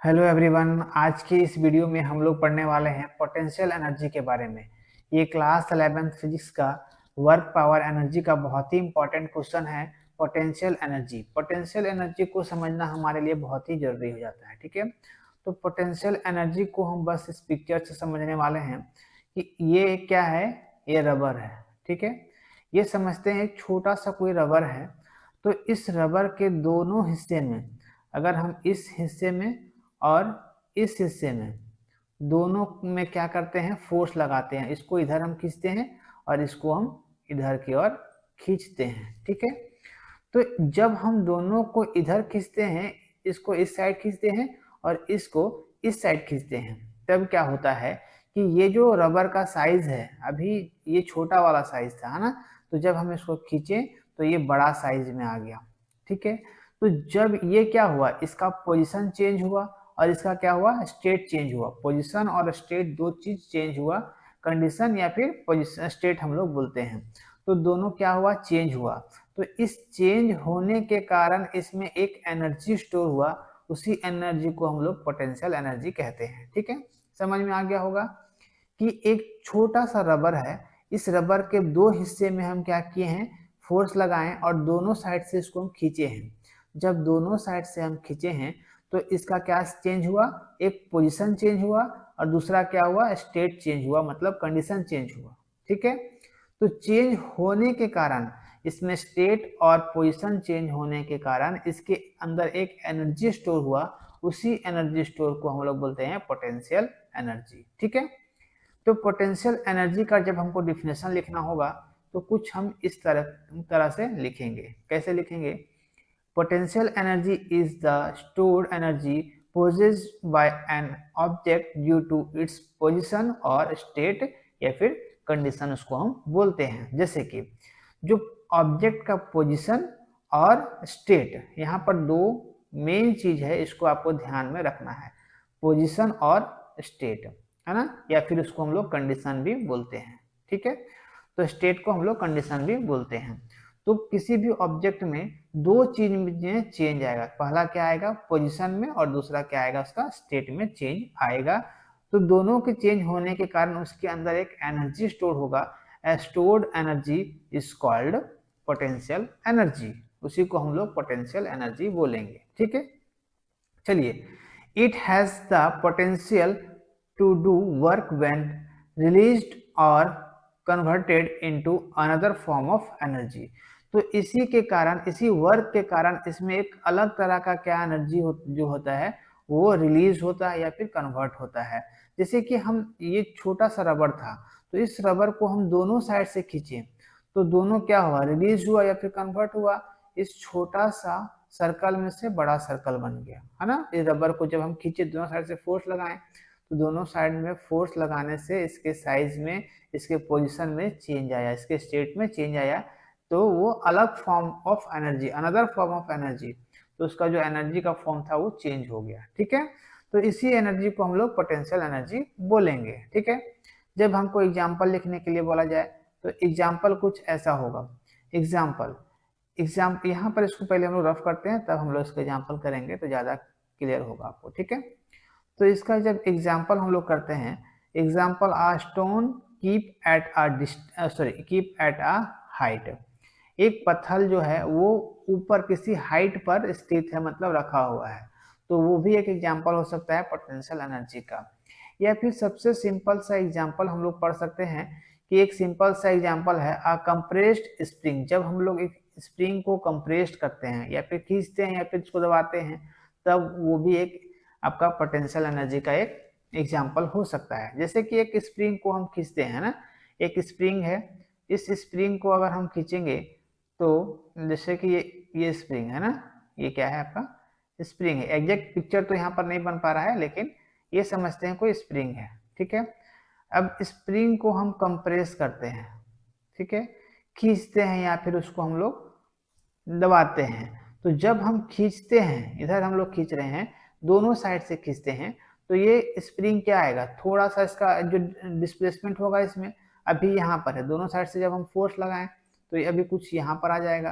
Hello everyone. आज की इस वीडियो में हम लोग पढ़ने वाले हैं पोटेंशियल एनर्जी के बारे में। ये क्लास 11th फिजिक्स का वर्क पावर एनर्जी का बहुत ही इंपॉर्टेंट क्वेश्चन है। पोटेंशियल एनर्जी को समझना हमारे लिए बहुत ही जरूरी हो जाता है। ठीक है, तो पोटेंशियल एनर्जी को हम बस इस पिक्चर से समझने वाले हैं कि ये क्या है। ये रबर है। ठीक है, ये समझते हैं एक छोटा सा कोई रबर है। तो इस रबर के दोनों हिस्से में, अगर हम इस हिस्से में और इस हिस्से में दोनों में क्या करते हैं, फोर्स लगाते हैं। इसको इधर हम खींचते हैं और इसको हम इधर की ओर खींचते हैं। ठीक है, तो जब हम दोनों को इधर खींचते हैं, इसको इस साइड खींचते हैं और इसको इस साइड खींचते हैं, तब क्या होता है कि ये जो रबर का साइज है, अभी ये छोटा वाला साइज था, है ना। तो जब हम इसको खींचे तो ये बड़ा साइज में आ गया। ठीक है, तो जब ये क्या हुआ, इसका पोजीशन चेंज हुआ और इसका क्या हुआ, स्टेट चेंज हुआ। पोजीशन और स्टेट दो चीज चेंज हुआ। कंडीशन या फिर पोजीशन स्टेट हम लोग बोलते हैं। तो दोनों क्या हुआ, चेंज हुआ। तो इस चेंज होने के कारण इसमें एक एनर्जी स्टोर हुआ। उसी एनर्जी को हम लोग पोटेंशियल एनर्जी कहते हैं। ठीक है, समझ में आ गया होगा कि एक छोटा सा रबर है। इस रबर के दो हिस्से में हम क्या किए हैं, फोर्स लगाएं और दोनों साइड से इसको हम खींचे हैं। जब दोनों साइड से हम खींचे हैं तो इसका क्या चेंज हुआ, एक पोजीशन चेंज हुआ और दूसरा क्या हुआ, स्टेट चेंज हुआ, मतलब कंडीशन चेंज हुआ। ठीक है, तो चेंज होने के कारण, इसमें स्टेट और पोजीशन चेंज होने के कारण इसके अंदर एक एनर्जी स्टोर हुआ। उसी एनर्जी स्टोर को हम लोग बोलते हैं पोटेंशियल एनर्जी। ठीक है, तो पोटेंशियल एनर्जी का जब हमको डिफिनेशन लिखना होगा तो कुछ हम इस तरह से लिखेंगे। कैसे लिखेंगे, potential energy is the stored energy possessed by an object due to its position और स्टेट या फिर कंडीशन उसको हम बोलते हैं। जैसे कि जो ऑब्जेक्ट का पोजीशन और स्टेट, यहाँ पर दो मेन चीज है, इसको आपको ध्यान में रखना है। पोजीशन और स्टेट, है ना, या फिर उसको हम लोग कंडीशन भी बोलते हैं। ठीक है, तो स्टेट को हम लोग कंडीशन भी बोलते हैं। तो किसी भी ऑब्जेक्ट में दो चीज में चेंज आएगा। पहला क्या आएगा, पोजीशन में, और दूसरा क्या आएगा, उसका स्टेट में चेंज आएगा। तो दोनों के चेंज होने के कारण उसके अंदर एक एनर्जी स्टोर होगा। Stored energy is called potential energy. उसी को हम लोग पोटेंशियल एनर्जी बोलेंगे। ठीक है, चलिए, it has the potential to do work when released और converted into another form of energy. तो इसी के कारण, इसी वर्क के कारण इसमें एक अलग तरह का क्या एनर्जी जो होता है वो रिलीज होता है या फिर कन्वर्ट होता है। जैसे कि हम, ये छोटा सा रबर था, तो इस रबर को हम दोनों साइड से खींचे तो दोनों क्या हुआ, रिलीज हुआ या फिर कन्वर्ट हुआ। इस छोटा सा सर्कल में से बड़ा सर्कल बन गया, है ना। इस रबर को जब हम खींचे, दोनों साइड से फोर्स लगाएं, तो दोनों साइड में फोर्स लगाने से इसके साइज में, इसके पोजीशन में चेंज आया, इसके स्टेट में चेंज आया। तो वो अलग form of energy, another form of energy, तो उसका जो एनर्जी का फॉर्म था वो चेंज हो गया। ठीक है, तो इसी एनर्जी को हम लोग पोटेंशियल एनर्जी बोलेंगे। ठीक है, जब हमको एग्जाम्पल लिखने के लिए बोला जाए तो एग्जाम्पल कुछ ऐसा होगा। एग्जाम्पल यहाँ पर इसको पहले हम लोग रफ करते हैं, तब हम लोग इसको एग्जाम्पल करेंगे तो ज़्यादा क्लियर होगा आपको। ठीक है, तो इसका जब एग्जाम्पल हम लोग करते हैं, example a stone keep at a height. एक पत्थर जो है वो ऊपर किसी हाइट पर स्थित है, मतलब रखा हुआ है। तो वो भी एक एग्जाम्पल हो सकता है पोटेंशियल एनर्जी का। या फिर सबसे सिंपल सा एग्जाम्पल हम लोग पढ़ सकते हैं कि एक सिंपल सा एग्जाम्पल है अ कंप्रेस्ड स्प्रिंग। जब हम लोग एक स्प्रिंग को कंप्रेस्ड करते हैं या फिर खींचते हैं या फिर इसको दबाते हैं, तब वो भी एक आपका पोटेंशियल एनर्जी का एक एग्जाम्पल हो सकता है। जैसे कि एक स्प्रिंग को हम खींचते हैं ना, एक स्प्रिंग है, इस स्प्रिंग को अगर हम खींचेंगे तो जैसे कि ये स्प्रिंग है ना, ये क्या है आपका, स्प्रिंग है। एग्जैक्ट पिक्चर तो यहाँ पर नहीं बन पा रहा है, लेकिन ये समझते हैं कोई स्प्रिंग है। ठीक है, अब स्प्रिंग को हम कंप्रेस करते हैं, ठीक है, खींचते हैं या फिर उसको हम लोग दबाते हैं। तो जब हम खींचते हैं, इधर हम लोग खींच रहे हैं, दोनों साइड से खींचते हैं, तो ये स्प्रिंग क्या आएगा, थोड़ा सा इसका जो डिस्प्लेसमेंट होगा इसमें, अभी यहाँ पर है, दोनों साइड से जब हम फोर्स लगाएं तो ये अभी कुछ यहाँ पर आ जाएगा,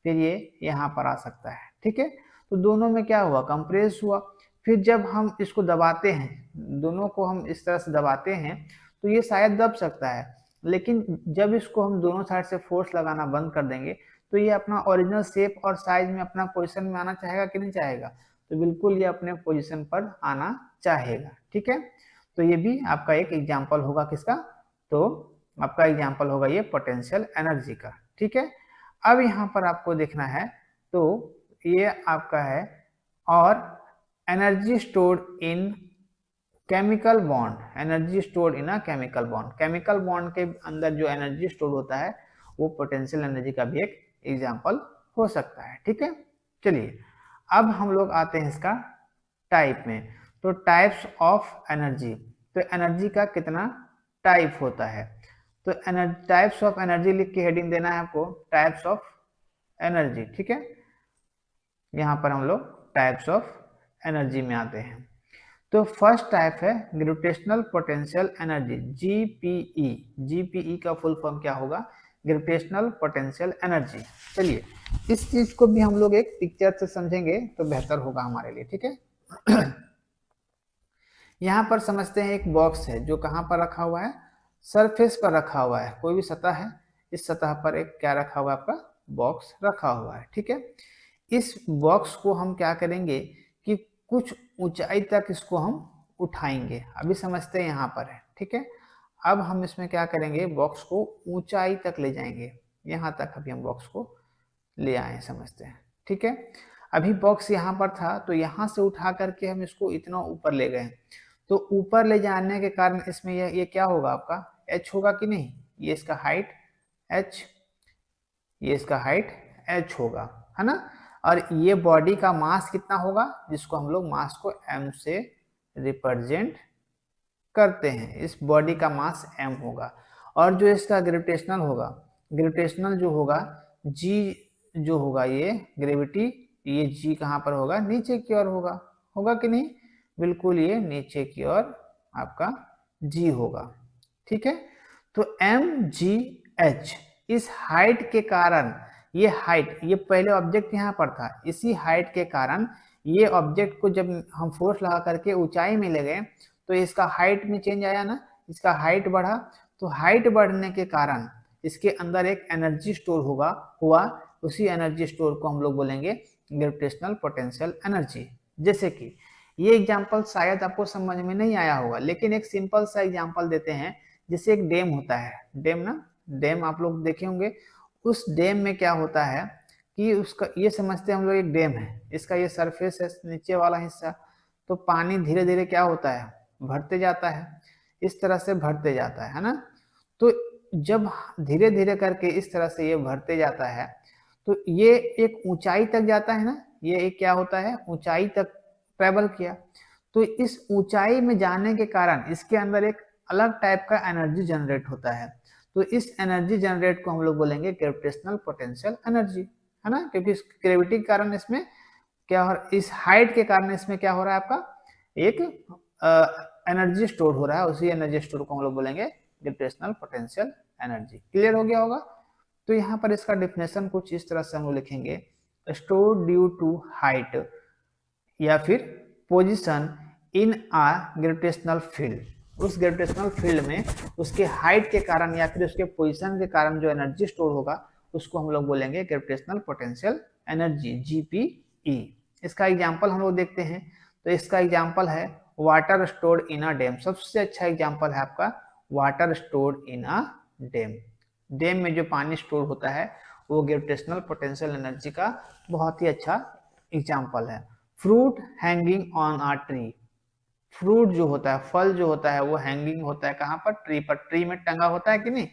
फिर ये यहाँ पर आ सकता है। ठीक है, तो दोनों में क्या हुआ, कंप्रेस हुआ। फिर जब हम इसको दबाते हैं, दोनों को हम इस तरह से दबाते हैं तो ये शायद दब सकता है, लेकिन जब इसको हम दोनों साइड से फोर्स लगाना बंद कर देंगे तो ये अपना ओरिजिनल शेप और साइज में अपना पोजीशन में आना चाहेगा कि नहीं चाहेगा? तो बिल्कुल ये अपने पोजीशन पर आना चाहेगा। ठीक है, तो ये भी आपका एक एग्जाम्पल होगा किसका? तो आपका एग्जाम्पल होगा ये पोटेंशियल एनर्जी का। ठीक है, अब यहाँ पर आपको देखना है, तो ये आपका है और energy stored in chemical bond, energy stored in a chemical bond, chemical bond के अंदर जो एनर्जी स्टोर होता है वो पोटेंशियल एनर्जी का भी एक एग्जाम्पल हो सकता है। ठीक है, चलिए अब हम लोग आते हैं इसका टाइप में। तो टाइप्स ऑफ एनर्जी, तो एनर्जी का कितना टाइप होता है? तो टाइप्स ऑफ एनर्जी लिख के हेडिंग देना है आपको, टाइप्स ऑफ एनर्जी। ठीक है, यहाँ पर हम लोग टाइप्स ऑफ एनर्जी में आते हैं। तो फर्स्ट टाइप है gravitational potential energy, GPE. GPE का फुल फॉर्म क्या होगा? Gravitational potential energy. चलिए इस चीज को भी हम लोग एक पिक्चर से समझेंगे तो बेहतर होगा हमारे लिए। ठीक है, यहाँ पर समझते हैं एक बॉक्स है जो कहाँ पर रखा हुआ है? सरफेस पर रखा हुआ है, कोई भी सतह है, इस सतह पर एक क्या रखा हुआ है? आपका बॉक्स रखा हुआ है। ठीक है, इस बॉक्स को हम क्या करेंगे कि कुछ ऊंचाई तक इसको हम उठाएंगे। अभी समझते हैं यहाँ पर है। ठीक है, अब हम इसमें क्या करेंगे? बॉक्स को ऊंचाई तक ले जाएंगे, यहाँ तक अभी हम बॉक्स को ले आए, समझते हैं। ठीक है, अभी बॉक्स यहाँ पर था तो यहाँ से उठा करके हम इसको इतना ऊपर ले गए, तो ऊपर ले जाने के कारण इसमें ये क्या होगा? आपका h होगा कि नहीं? ये इसका हाइट h, ये इसका हाइट h होगा, है ना। और ये बॉडी का मास कितना होगा? जिसको हम लोग मास को m से रिप्रेजेंट करते हैं, इस बॉडी का मास m होगा। और जो इसका ग्रेविटेशनल होगा, ग्रेविटेशनल जो होगा g जो होगा, ये ग्रेविटी, ये g कहाँ पर होगा? नीचे की ओर होगा, होगा कि नहीं? बिल्कुल, ये नीचे की ओर आपका g होगा। ठीक है, तो mgh, इस हाइट के कारण, ये हाइट, ये पहले ऑब्जेक्ट यहाँ पर था, इसी हाइट के कारण ये ऑब्जेक्ट को जब हम फोर्स लगा करके ऊंचाई में ले गए तो इसका हाइट में चेंज आया ना, इसका हाइट बढ़ा, तो हाइट बढ़ने के कारण इसके अंदर एक एनर्जी स्टोर हुआ, उसी एनर्जी स्टोर को हम लोग बोलेंगे ग्रेविटेशनल पोटेंशियल एनर्जी। जैसे कि ये एग्जांपल शायद आपको समझ में नहीं आया होगा, लेकिन एक सिंपल सा एग्जांपल देते हैं। जैसे एक डैम होता है, डैम ना, डैम आप लोग देखे होंगे। उस डैम में क्या होता है कि उसका, ये समझते हैं हम लोग एक डैम है, इसका ये सरफेस है, नीचे वाला हिस्सा, तो पानी धीरे धीरे क्या होता है? भरते जाता है, इस तरह से भरते जाता है ना। तो जब धीरे धीरे करके इस तरह से ये भरते जाता है तो ये एक ऊंचाई तक जाता है ना, ये एक क्या होता है? ऊंचाई तक ट्रेवल किया, तो इस ऊंचाई में जाने के कारण इसके अंदर एक अलग टाइप का एनर्जी जनरेट होता है। तो इस एनर्जी जनरेट को हम लोग बोलेंगे ग्रेविटेशनल पोटेंशियल एनर्जी, है ना, क्योंकि इस ग्रेविटी के कारण इसमें क्या हो, इस हाइट के कारण इसमें क्या हो रहा है? आपका एक एनर्जी स्टोर हो रहा है, उसी एनर्जी स्टोर को हम लोग बोलेंगे ग्रेविटेशनल पोटेंशियल एनर्जी। क्लियर हो गया होगा? तो यहाँ पर इसका डिफिनेशन कुछ इस तरह से हम लोग लिखेंगे, स्टोर ड्यू टू हाइट या फिर position in a gravitational field, उस ग्रेविटेशनल फील्ड में उसके हाइट के कारण या फिर उसके पोजीशन के कारण जो एनर्जी स्टोर होगा उसको हम लोग बोलेंगे ग्रेविटेशनल पोटेंशियल एनर्जी, जीपीई। इसका एग्जांपल हम लोग देखते हैं, तो इसका एग्जांपल है water stored in a dam. सबसे अच्छा एग्जांपल है आपका water stored in a dam. Dam में जो पानी स्टोर होता है वो ग्रेविटेशनल पोटेंशियल एनर्जी का बहुत ही अच्छा एग्जांपल है। Fruit hanging on a tree, fruit जो होता है, फल जो होता है वो हैंगिंग होता है कहाँ पर? ट्री पर, ट्री में टंगा होता है कि नहीं?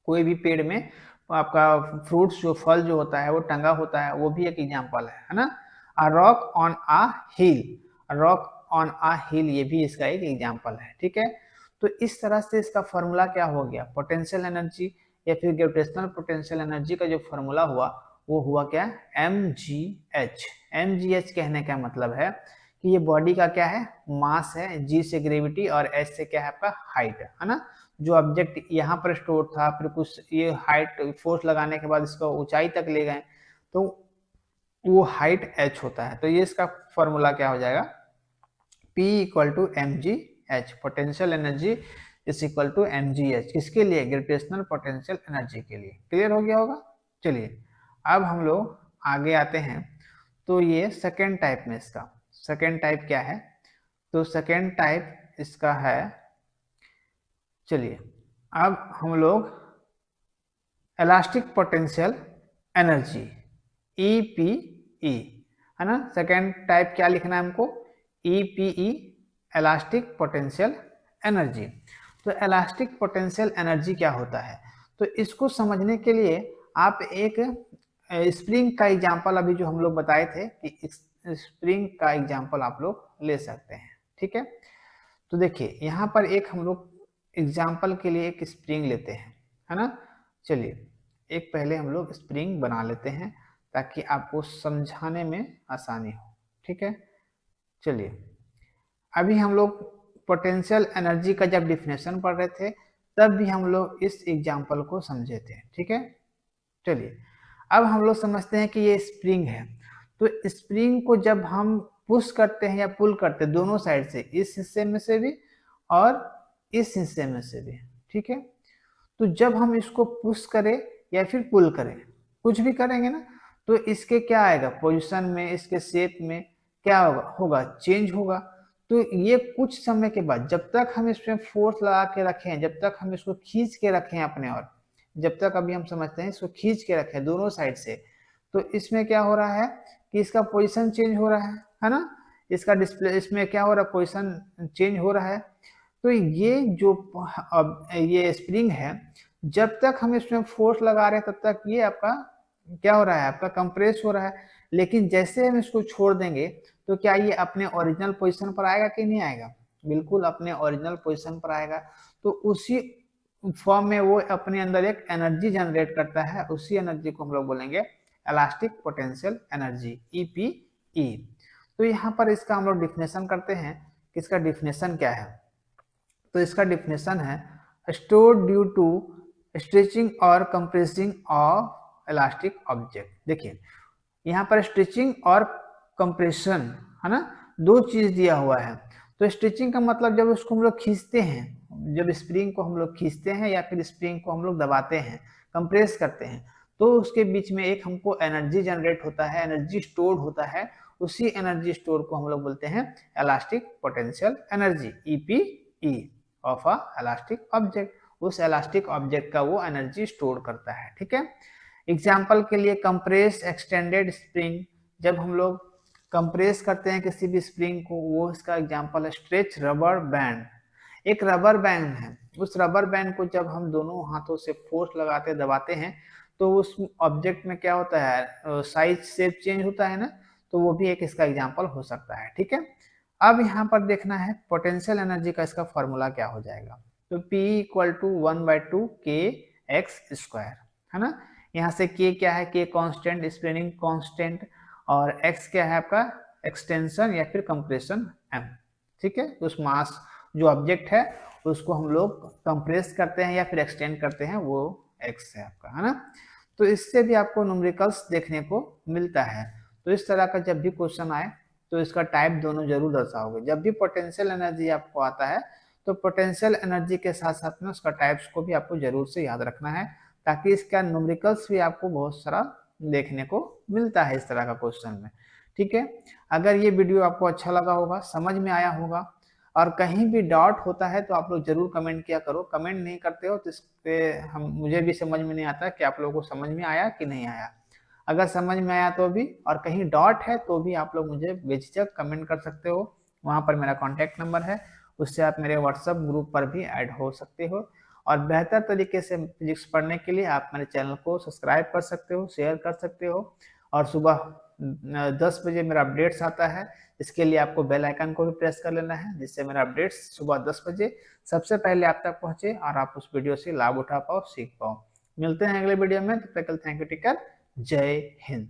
कोई भी पेड़ में आपका फ्रूट्स जो फल जो होता है वो टंगा होता है, वो भी एक एग्जांपल है ना। A rock on a hill, rock on a hill, ये भी इसका एक एग्जांपल है। ठीक है, तो इस तरह से इसका फॉर्मूला क्या हो गया? पोटेंशियल एनर्जी या फिर ग्रेविटेशनल पोटेंशियल एनर्जी का जो फॉर्मूला हुआ वो हुआ क्या? mgh। mgh कहने का मतलब है कि ये बॉडी का क्या है? मास है, g से ग्रेविटी और h से क्या है? आपका हाइट, है ना। जो ऑब्जेक्ट यहाँ पर स्टोर था, फिर कुछ ये हाइट फोर्स लगाने के बाद इसको ऊंचाई तक ले गए, तो वो हाइट h होता है। तो ये इसका फॉर्मूला क्या हो जाएगा? P equal to mgh, potential energy is equal to mgh, किसके लिए? ग्रेविटेशनल पोटेंशियल एनर्जी के लिए। क्लियर हो गया होगा। चलिए अब हम लोग आगे आते हैं। तो ये सेकेंड टाइप में, इसका सेकेंड टाइप क्या है? तो सेकेंड टाइप इसका है, चलिए अब हम लोग इलास्टिक पोटेंशियल एनर्जी EPE, है ना। सेकेंड टाइप क्या लिखना है हमको? EPE, elastic potential energy. तो इलास्टिक पोटेंशियल एनर्जी क्या होता है? तो इसको समझने के लिए आप एक स्प्रिंग का एग्जांपल अभी जो हम लोग बताए थे कि स्प्रिंग का एग्जांपल आप लोग ले सकते हैं, ठीक है। तो देखिए यहाँ पर एक हम लोग एग्जांपल के लिए एक स्प्रिंग लेते हैं, है ना। चलिए एक पहले हम लोग स्प्रिंग बना लेते हैं ताकि आपको समझाने में आसानी हो, ठीक है। चलिए अभी हम लोग पोटेंशियल एनर्जी का जब डिफिनेशन पढ़ रहे थे तब भी हम लोग इस एग्जांपल को समझे थे, ठीक है। चलिए अब हम लोग समझते हैं कि ये स्प्रिंग है। तो स्प्रिंग को जब हम पुश करते हैं या पुल करते हैं दोनों साइड से, इस हिस्से में से भी और इस हिस्से में से भी, ठीक है। तो जब हम इसको पुश करें या फिर पुल करें, कुछ भी करेंगे ना, तो इसके क्या आएगा? पोजीशन में, इसके शेप में क्या होगा? चेंज होगा। तो ये कुछ समय के बाद, जब तक हम इसमें फोर्स लगा के रखें, जब तक हम इसको खींच के रखें अपने और, जब तक अभी हम समझते हैं इसको खींच के रखें दोनों साइड से, तो इसमें क्या हो रहा है कि इसका पोजीशन चेंज हो रहा है ना। इसका डिस्प्ले, इसमें क्या हो रहा है? पोजीशन चेंज हो रहा है। तो ये जो अब ये स्प्रिंग है, जब तक हम इसमें फोर्स लगा रहे हैं तब तक ये आपका क्या हो रहा है? आपका कंप्रेस हो रहा है। लेकिन जैसे हम इसको छोड़ देंगे तो क्या ये अपने ओरिजिनल पोजीशन पर आएगा कि नहीं आएगा? बिल्कुल अपने ओरिजिनल पोजीशन पर आएगा। तो उसी फॉर्म में वो अपने अंदर एक एनर्जी जनरेट करता है, उसी एनर्जी को हम लोग बोलेंगे इलास्टिक पोटेंशियल एनर्जी EPE। तो यहाँ पर इसका हम लोग डिफिनेशन करते हैं कि इसका डिफिनेशन क्या है। तो इसका डिफिनेशन है स्टोर ड्यू टू स्ट्रेचिंग और कंप्रेसिंग ऑफ इलास्टिक ऑब्जेक्ट। देखिए यहाँ पर स्ट्रेचिंग और कंप्रेशन, है ना, दो चीज दिया हुआ है। तो स्ट्रेचिंग का मतलब जब उसको हम लोग खींचते हैं, जब स्प्रिंग को हम लोग खींचते हैं या फिर स्प्रिंग को हम लोग दबाते हैं, कंप्रेस करते हैं, तो उसके बीच में एक हमको एनर्जी जनरेट होता है, एनर्जी स्टोर होता है। उसी एनर्जी स्टोर को हम लोग बोलते हैं elastic potential energy EPE of a elastic object. उस इलास्टिक ऑब्जेक्ट का वो एनर्जी स्टोर करता है, ठीक है। एग्जाम्पल के लिए कंप्रेस एक्सटेंडेड स्प्रिंग, जब हम लोग कंप्रेस करते हैं किसी भी स्प्रिंग को, वो इसका एग्जाम्पल है स्ट्रेच रबर बैंड। एक रबर बैंड है, उस रबर बैंड को जब हम दोनों हाथों से फोर्स लगाते दबाते हैं तो उस ऑब्जेक्ट में क्या होता है? साइज शेप चेंज होता है ना। तो वो भी एक इसका एग्जाम्पल हो सकता है, ठीक है। अब यहाँ पर देखना है पोटेंशियल एनर्जी का इसका फॉर्मूला क्या हो जाएगा। तो P इक्वल टू 1/2 kx², है ना। यहाँ से K क्या है? K कांस्टेंट, स्प्रिंग कांस्टेंट, और X क्या है आपका? एक्सटेंशन या फिर कंप्रेशन M, ठीक है। उस मास जो ऑब्जेक्ट है उसको हम लोग कंप्रेस करते हैं या फिर एक्सटेंड करते हैं, वो X है आपका, है ना। तो इससे भी आपको न्यूमेरिकल्स देखने को मिलता है। तो इस तरह का जब भी क्वेश्चन आए तो इसका टाइप दोनों जरूर दर्शाओगे। जब भी पोटेंशियल एनर्जी आपको आता है तो पोटेंशियल एनर्जी के साथ साथ में उसका टाइप्स को भी आपको जरूर से याद रखना है, ताकि इसका न्यूमेरिकल्स भी आपको बहुत सारा देखने को मिलता है इस तरह का क्वेश्चन में, ठीक है। अगर ये वीडियो आपको अच्छा लगा होगा, समझ में आया होगा, और कहीं भी डाउट होता है तो आप लोग जरूर कमेंट किया करो। कमेंट नहीं करते हो तो इससे मुझे भी समझ में नहीं आता कि आप लोगों को समझ में आया कि नहीं आया। अगर समझ में आया तो भी, और कहीं डाउट है तो भी आप लोग मुझे बेझिझक कमेंट कर सकते हो। वहाँ पर मेरा कॉन्टैक्ट नंबर है, उससे आप मेरे व्हाट्सएप ग्रुप पर भी ऐड हो सकते हो। और बेहतर तरीके से फिजिक्स पढ़ने के लिए आप मेरे चैनल को सब्सक्राइब कर सकते हो, शेयर कर सकते हो। और सुबह 10 बजे मेरा अपडेट्स आता है, इसके लिए आपको बेल आइकन को भी प्रेस कर लेना है, जिससे मेरा अपडेट्स सुबह 10 बजे सबसे पहले आप तक पहुंचे और आप उस वीडियो से लाभ उठा पाओ, सीख पाओ। मिलते हैं अगले वीडियो में, तब तक थैंक यू, टेक केयर, जय हिंद।